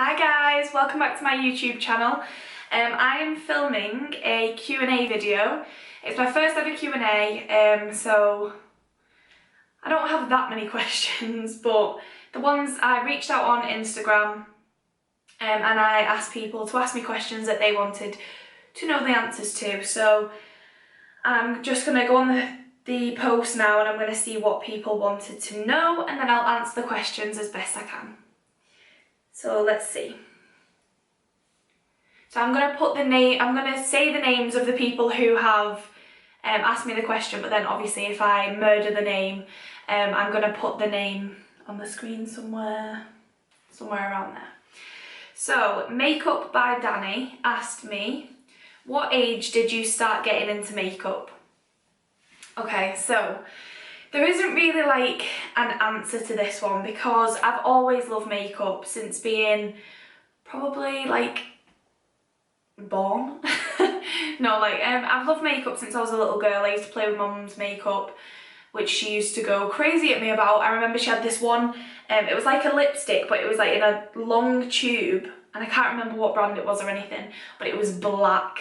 Hi guys, welcome back to my YouTube channel. I am filming a Q&A video. It's my first ever Q&A, so I don't have that many questions, but the ones I reached out on Instagram and I asked people to ask me questions that they wanted to know the answers to. So I'm just going to go on the post now and I'm going to see what people wanted to know, and then I'll answer the questions as best I can. So let's see. So I'm going to say the names of the people who have asked me the question, but then obviously if I murder the name, I'm going to put the name on the screen somewhere around there. So Makeup by Danny asked me, what age did you start getting into makeup? Okay, so there isn't really like an answer to this one because I've always loved makeup since being probably like born. No, like I've loved makeup since I was a little girl. I used to play with my mum's makeup, which she used to go crazy at me about. I remember she had this one, it was like a lipstick, but it was like in a long tube, and I can't remember what brand it was or anything, but it was black.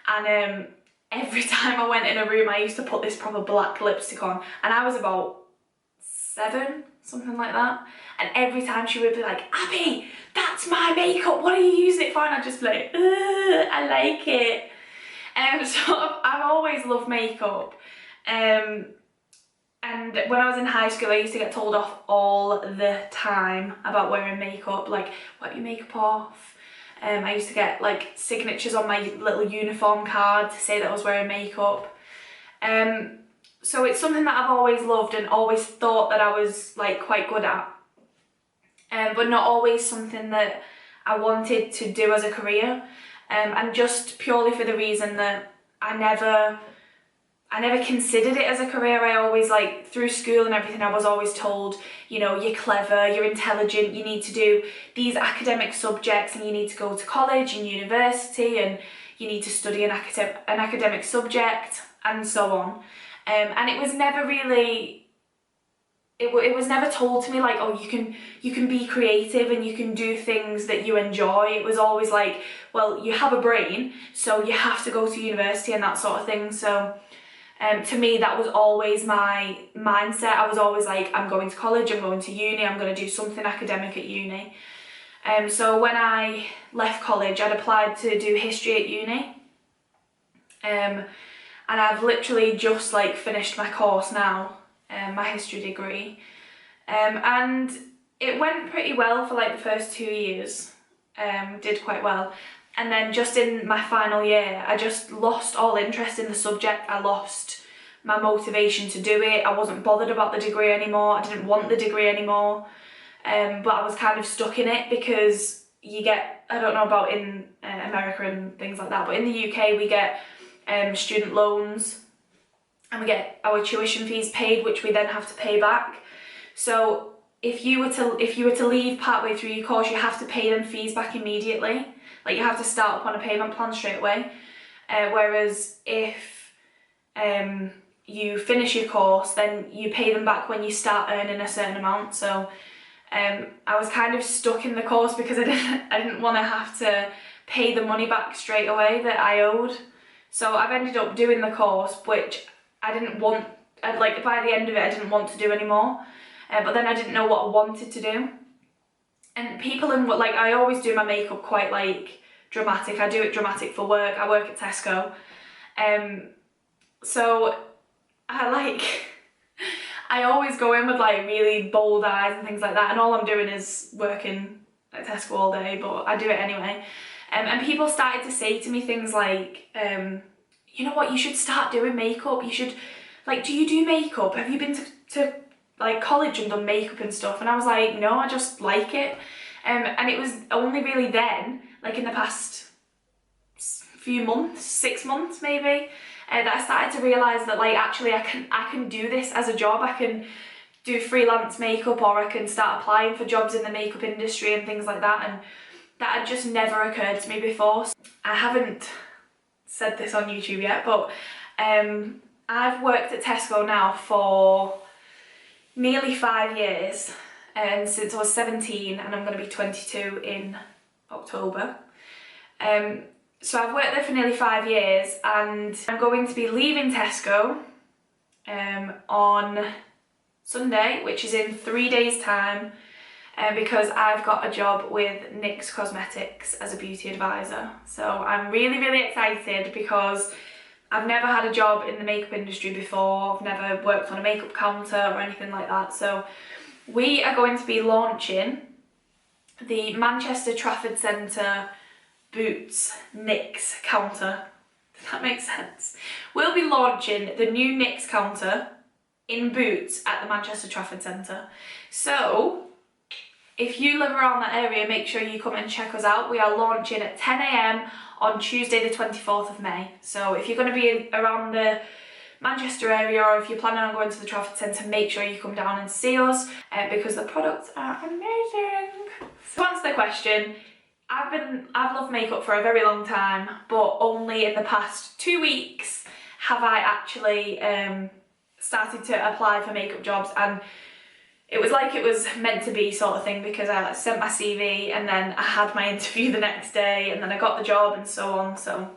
And every time I went in a room, I used to put this proper black lipstick on, and I was about 7, something like that. And every time she would be like, Abby, that's my makeup, what are you using it for? And I'd just be like, I like it. So I've always loved makeup. And when I was in high school, I used to get told off all the time about wearing makeup, like, wipe your makeup off. I used to get like signatures on my little uniform card to say that I was wearing makeup. So it's something that I've always loved and always thought that I was like quite good at, but not always something that I wanted to do as a career, and just purely for the reason that I never considered it as a career. I always, like, through school and everything, I was always told, you know, you're clever, you're intelligent, you need to do these academic subjects and you need to go to college and university and you need to study an academic subject and so on. And it was never really, it was never told to me like, oh, you can be creative and you can do things that you enjoy. It was always like, well, you have a brain, so you have to go to university and that sort of thing. So to me, that was always my mindset. I was always like, I'm going to college, I'm going to uni, I'm going to do something academic at uni. So when I left college, I'd applied to do history at uni. And I've literally just like finished my course now, my history degree. And it went pretty well for like the first 2 years, did quite well. And then just in my final year, I just lost all interest in the subject. I lost my motivation to do it. I wasn't bothered about the degree anymore. I didn't want the degree anymore. But I was kind of stuck in it because you get, I don't know about in America and things like that, but in the UK we get student loans and we get our tuition fees paid, which we then have to pay back. So if you were to leave partway through your course, you have to pay them fees back immediately. Like, you have to start up on a payment plan straight away. Whereas if you finish your course, then you pay them back when you start earning a certain amount. So I was kind of stuck in the course because I didn't want to have to pay the money back straight away that I owed. So I've ended up doing the course, which I didn't want, like by the end of it, I didn't want to do anymore. But then I didn't know what I wanted to do. And people in, like, I always do my makeup quite like dramatic. I do it dramatic for work. I work at Tesco. So I always go in with like really bold eyes and things like that, and all I'm doing is working at Tesco all day, but I do it anyway. And people started to say to me things like, you know what, you should start doing makeup. You should, like, do you do makeup? Have you been to like college and done makeup and stuff? And I was like, no, I just like it. And it was only really then, like in the past few months, 6 months maybe, that I started to realise that, like, actually I can do this as a job. I can do freelance makeup, or I can start applying for jobs in the makeup industry and things like that, and that had just never occurred to me before. I haven't said this on YouTube yet, but I've worked at Tesco now for nearly 5 years, and since I was 17, and I'm going to be 22 in October. So I've worked there for nearly 5 years, and I'm going to be leaving Tesco on Sunday, which is in 3 days' time, because I've got a job with NYX Cosmetics as a beauty advisor. So I'm really, really excited because I've never had a job in the makeup industry before. I've never worked on a makeup counter or anything like that. So we are going to be launching the Manchester Trafford Centre Boots NYX counter. Does that make sense? We'll be launching the new NYX counter in Boots at the Manchester Trafford Centre. So if you live around that area, make sure you come and check us out. We are launching at 10 AM on Tuesday the 24th of May. So if you're going to be around the Manchester area, or if you're planning on going to the Trafford Centre, make sure you come down and see us because the products are amazing. So to answer the question, I've loved makeup for a very long time, but only in the past 2 weeks have I actually started to apply for makeup jobs, and it was like it was meant to be sort of thing, because I sent my CV and then I had my interview the next day and then I got the job and so on. So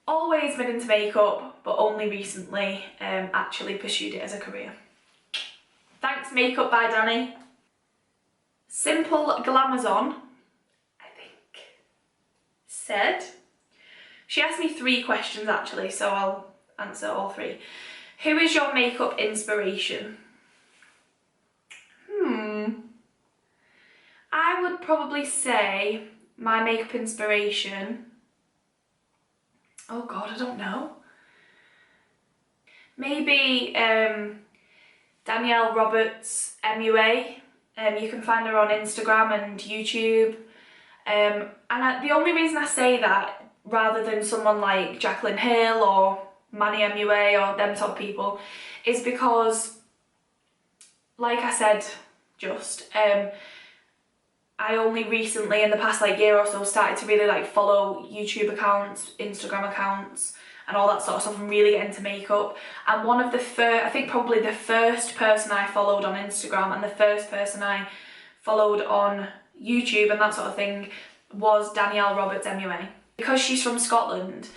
always been into makeup, but only recently actually pursued it as a career. Thanks Makeup by Danny. Simple Glamazon, I think, said, she asked me 3 questions actually, so I'll answer all 3. Who is your makeup inspiration? I would probably say my makeup inspiration, oh god, I don't know. Maybe Danielle Roberts MUA. You can find her on Instagram and YouTube. The only reason I say that, rather than someone like Jaclyn Hill or Manny MUA or them sort of people, is because, like I said just, I only recently, in the past year or so, started to really follow YouTube accounts, Instagram accounts, and all that sort of stuff, and really get into makeup. And one of the first, I think probably the first person I followed on Instagram and the first person I followed on YouTube and that sort of thing was Danielle Roberts MUA. Because she's from Scotland,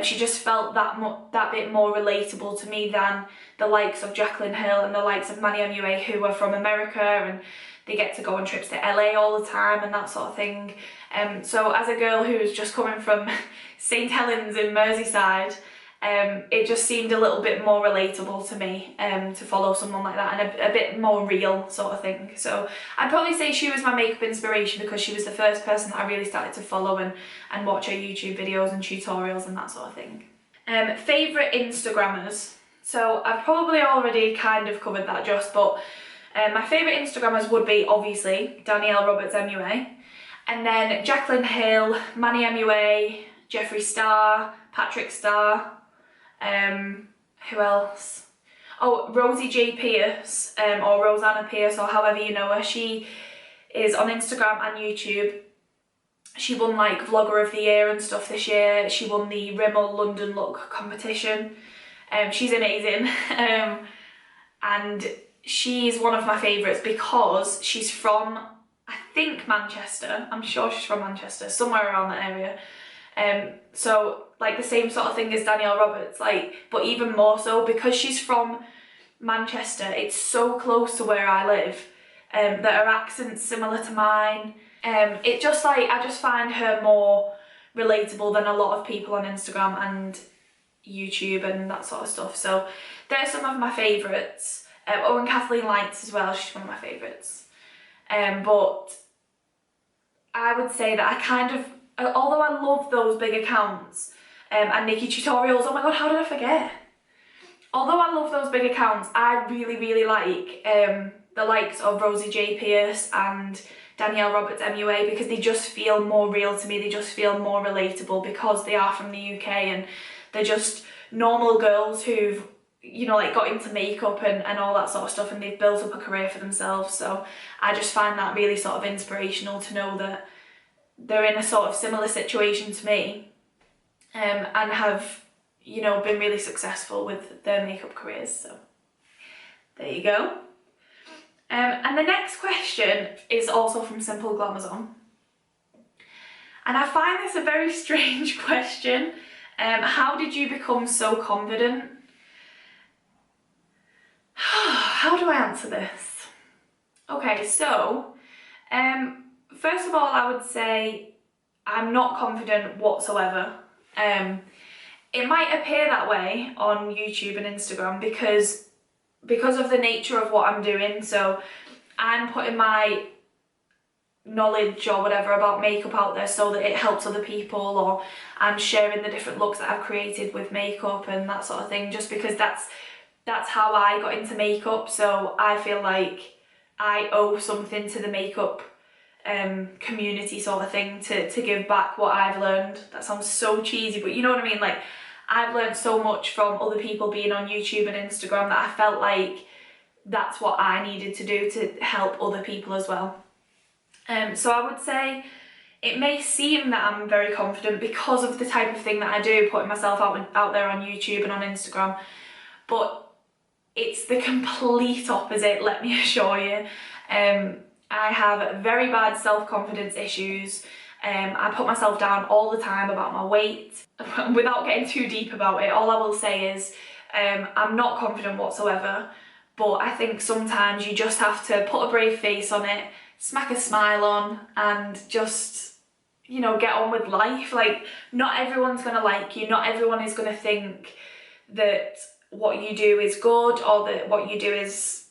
she just felt that bit more relatable to me than the likes of Jaclyn Hill and the likes of Manny MUA, who are from America and they get to go on trips to LA all the time and that sort of thing. So as a girl who's just coming from St Helens in Merseyside, it just seemed a little bit more relatable to me to follow someone like that, and a bit more real sort of thing. So I'd probably say she was my makeup inspiration because she was the first person that I really started to follow and watch her YouTube videos and tutorials and that sort of thing. Favourite Instagrammers. So I've probably already kind of covered that just, but my favourite Instagrammers would be obviously Danielle Roberts MUA, and then Jaclyn Hill, Manny MUA, Jeffree Star, Patrick Star, who else? Oh, Rosie J Pierce, or Rosanna Pierce, or however you know her. She is on Instagram and YouTube. She won Vlogger of the Year and stuff this year. She won the Rimmel London Look competition. She's amazing. And she's one of my favourites because she's from, I think, Manchester. I'm sure she's from Manchester, somewhere around that area. So the same sort of thing as Danielle Roberts, but even more so because she's from Manchester. It's so close to where I live, that her accent's similar to mine. It just I just find her more relatable than a lot of people on Instagram and YouTube and that sort of stuff. So they're some of my favourites. Oh, and Kathleen Lights as well, she's one of my favourites. But I would say that I kind of, although I love those big accounts and Nikki Tutorials, oh my god, how did I forget? Although I love those big accounts, I really, really like the likes of Rosie J Pierce and Danielle Roberts MUA, because they just feel more real to me. They just feel more relatable because they are from the UK and they're just normal girls who've, got into makeup and all that sort of stuff, and they've built up a career for themselves. So I just find that really sort of inspirational to know that they're in a sort of similar situation to me, and have, been really successful with their makeup careers. So there you go. And the next question is also from Simple Glamazon. And I find this a very strange question. How did you become so confident? How do I answer this? Okay, so first of all, I would say I'm not confident whatsoever. It might appear that way on YouTube and Instagram because of the nature of what I'm doing. So I'm putting my knowledge or whatever about makeup out there so that it helps other people, or I'm sharing the different looks that I've created with makeup and that sort of thing, just because that's how I got into makeup. So I feel like I owe something to the makeup community sort of thing to give back what I've learned. That sounds so cheesy, but you know what I mean. Like, I've learned so much from other people being on YouTube and Instagram that I felt like that's what I needed to do to help other people as well. So I would say it may seem that I'm very confident because of the type of thing that I do, putting myself out there on YouTube and on Instagram, but it's the complete opposite, let me assure you. I have very bad self-confidence issues. I put myself down all the time about my weight. Without getting too deep about it, all I will say is I'm not confident whatsoever, but I think sometimes you just have to put a brave face on it, smack a smile on, and just, you know, get on with life. Like, not everyone's gonna like you, not everyone is gonna think that what you do is good or that what you do is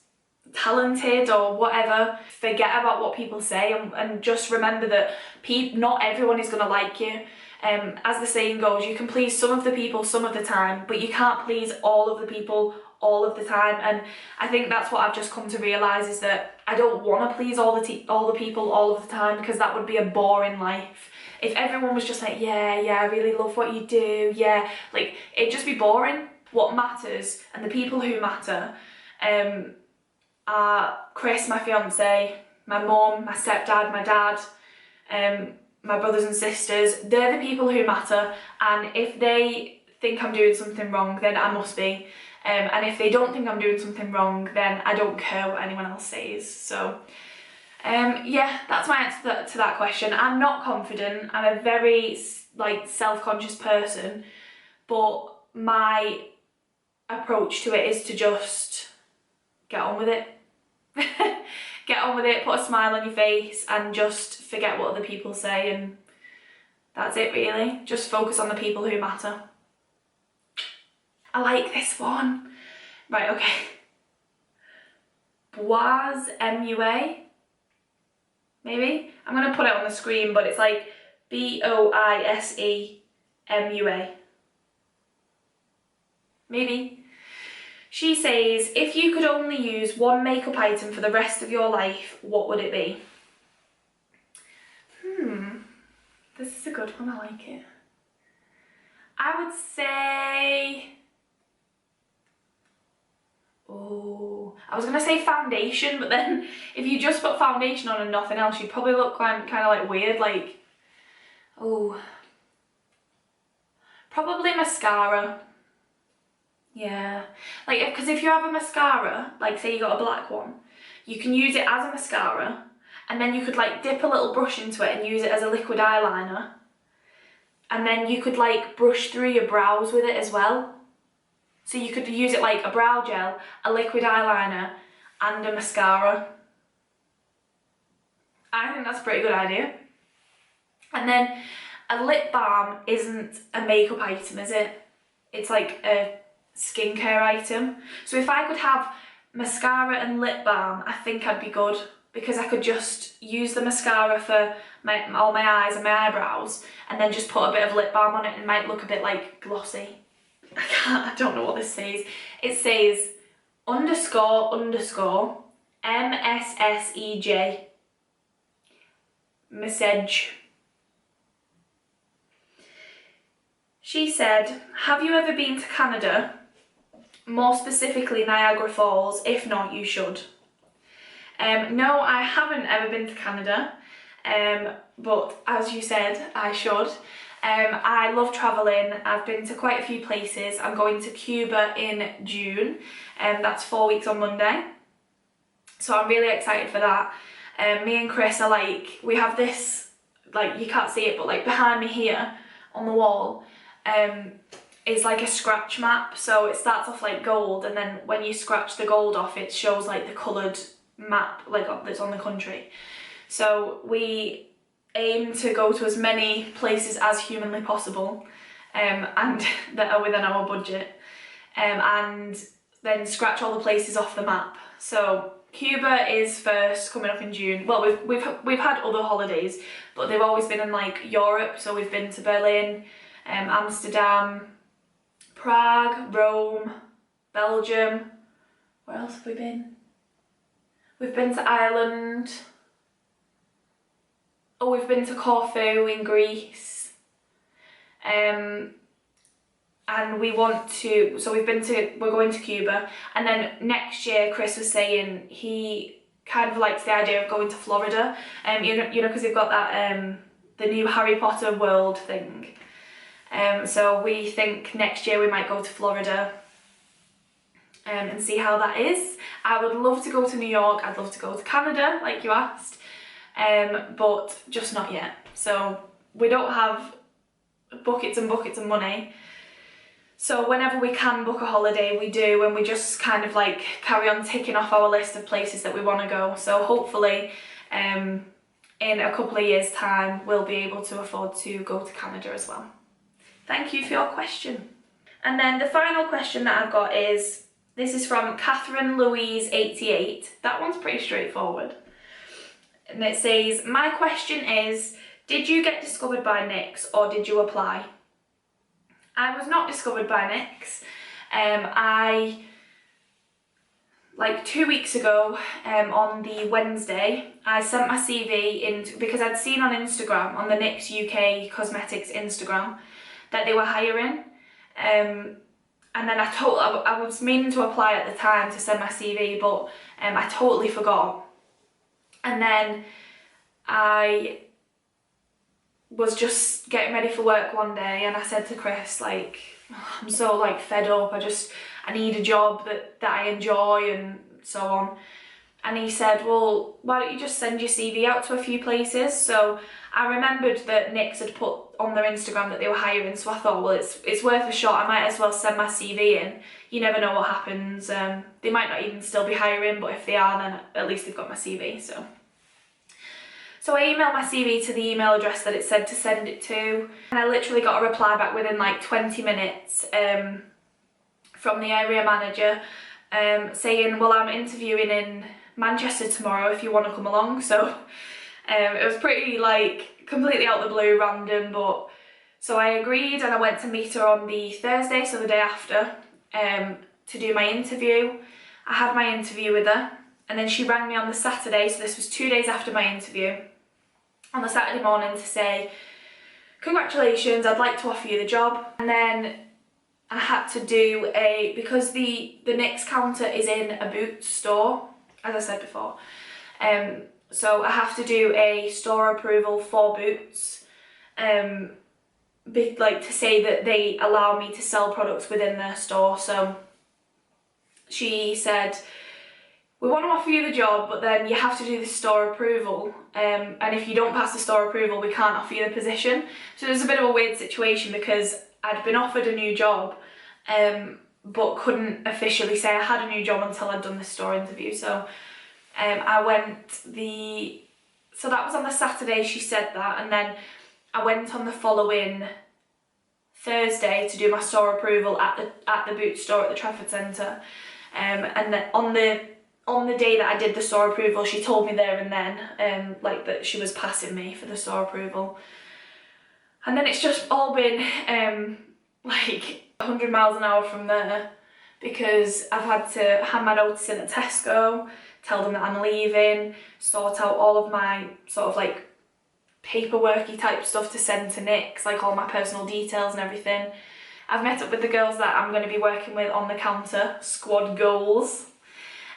talented or whatever. Forget about what people say and just remember that not everyone is gonna like you. As the saying goes, you can please some of the people some of the time, but you can't please all of the people all of the time. And I think that's what I've just come to realise, is that I don't want to please all the people all of the time, because that would be a boring life. If everyone was just like, yeah, I really love what you do, yeah, like, it'd just be boring. What matters, and the people who matter, are Chris, my fiance, my mum, my stepdad, my dad, my brothers and sisters. They're the people who matter, and if they think I'm doing something wrong, then I must be. And if they don't think I'm doing something wrong, then I don't care what anyone else says. So yeah, that's my answer to that question. I'm not confident. I'm a very self-conscious person, but my approach to it is to just get on with it. Get on with it, put a smile on your face, and just forget what other people say, and that's it really. Just focus on the people who matter. I like this one. Right, okay. Boise, M-U-A, maybe? I'm going to put it on the screen, but it's like B-O-I-S-E M-U-A. Maybe. She says, if you could only use one makeup item for the rest of your life, what would it be? This is a good one, I like it. I would say... oh, I was going to say foundation, but then if you just put foundation on and nothing else, you'd probably look kind of like weird, like... oh. Probably mascara. Yeah. Like, because if you have a mascara, like say you got a black one, you can use it as a mascara, and then you could like dip a little brush into it and use it as a liquid eyeliner. And then you could like brush through your brows with it as well. So you could use it like a brow gel, a liquid eyeliner, and a mascara. I think that's a pretty good idea. And then a lip balm isn't a makeup item, is it? It's like a skincare item. So if I could have mascara and lip balm, I think I'd be good, because I could just use the mascara for all my eyes and my eyebrows, and then just put a bit of lip balm on it, and it might look a bit like glossy. I don't know what this says. It says __ MSSEJ message. She said, have you ever been to Canada? More specifically Niagara Falls. If not, you should. No, I haven't ever been to Canada, but as you said, I should. I love travelling. I've been to quite a few places. I'm going to Cuba in June, that's 4 weeks on Monday. So I'm really excited for that. Me and Chris are like, we have this like you can't see it, but like behind me here on the wall is like a scratch map. So it starts off like gold, and then when you scratch the gold off, it shows like the coloured map like that's on the country. So we aim to go to as many places as humanly possible, and that are within our budget, and then scratch all the places off the map. So Cuba is first, coming up in June. Well, we've had other holidays, but they've always been in like Europe. So we've been to Berlin, Amsterdam, Prague, Rome, Belgium. Where else have we been? We've been to Ireland. Oh, we've been to Corfu in Greece. And we're going to Cuba. And then next year, Chris was saying he kind of likes the idea of going to Florida. You know, because they've got that, the new Harry Potter world thing. So we think next year we might go to Florida and see how that is. I would love to go to New York. I'd love to go to Canada, like you asked, but just not yet. So we don't have buckets and buckets of money. So whenever we can book a holiday, we do, and we just kind of like carry on ticking off our list of places that we want to go. So hopefully in a couple of years' time, we'll be able to afford to go to Canada as well. Thank you for your question. And then the final question that I've got is, this is from Catherine Louise 88. That one's pretty straightforward. And it says, my question is, did you get discovered by Nix or did you apply? I was not discovered by Nix. Like 2 weeks ago, on the Wednesday, I sent my CV in because I'd seen on Instagram, on the Nix UK Cosmetics Instagram, that they were hiring. And then I was meaning to apply at the time to send my CV, but I totally forgot. And then I was just getting ready for work one day, and I said to Chris, like, I'm so like fed up, I need a job that I enjoy and so on. And he said, well, why don't you just send your CV out to a few places? So I remembered that Nix had put on their Instagram that they were hiring, so I thought, well, it's worth a shot. I might as well send my CV in. You never know what happens. They might not even still be hiring, but if they are, then at least they've got my CV. So I emailed my CV to the email address that it said to send it to, and I literally got a reply back within like 20 minutes from the area manager saying, well, I'm interviewing in Manchester tomorrow if you want to come along. So it was pretty like completely out the blue, random, but so I agreed, and I went to meet her on the Thursday, so the day after, to do my interview. I had my interview with her, and then she rang me on the Saturday, so this was 2 days after my interview, on the Saturday morning to say, congratulations, I'd like to offer you the job. And then I had to do because the Nix counter is in a Boots store, as I said before, so I have to do a store approval for Boots, like to say that they allow me to sell products within their store. So she said, we want to offer you the job, but then you have to do the store approval, and if you don't pass the store approval, we can't offer you the position. So it was a bit of a weird situation because I'd been offered a new job, but couldn't officially say I had a new job until I'd done the store interview. So so that was on the Saturday she said that, and then I went on the following Thursday to do my store approval at the Boots store at the Trafford Centre, and then on the day that I did the store approval, she told me there and then like that she was passing me for the store approval. And then it's just all been like 100 miles an hour from there, because I've had to hand my notice in at Tesco, tell them that I'm leaving, sort out all of my sort of like paperworky type stuff to send to Nix, like all my personal details and everything. I've met up with the girls that I'm going to be working with on the counter, squad goals.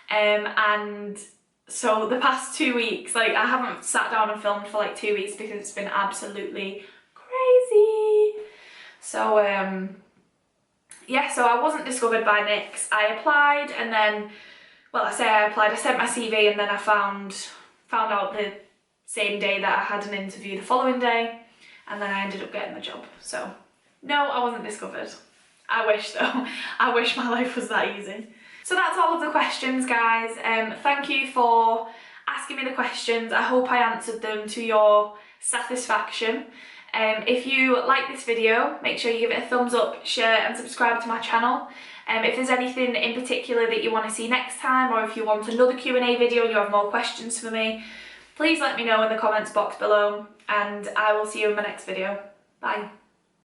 And so the past 2 weeks, like I haven't sat down and filmed for like 2 weeks because it's been absolutely crazy. So yeah, so I wasn't discovered by Nix. I applied, and then, well, I say I applied, I sent my CV, and then I found out same day that I had an interview the following day, and then I ended up getting the job. So no, I wasn't discovered. I wish though. I wish my life was that easy. So that's all of the questions, guys. Thank you for asking me the questions. I hope I answered them to your satisfaction. If you like this video, make sure you give it a thumbs up, share and subscribe to my channel. If there's anything in particular that you want to see next time, or if you want another Q&A video and you have more questions for me, please let me know in the comments box below, and I will see you in my next video. Bye.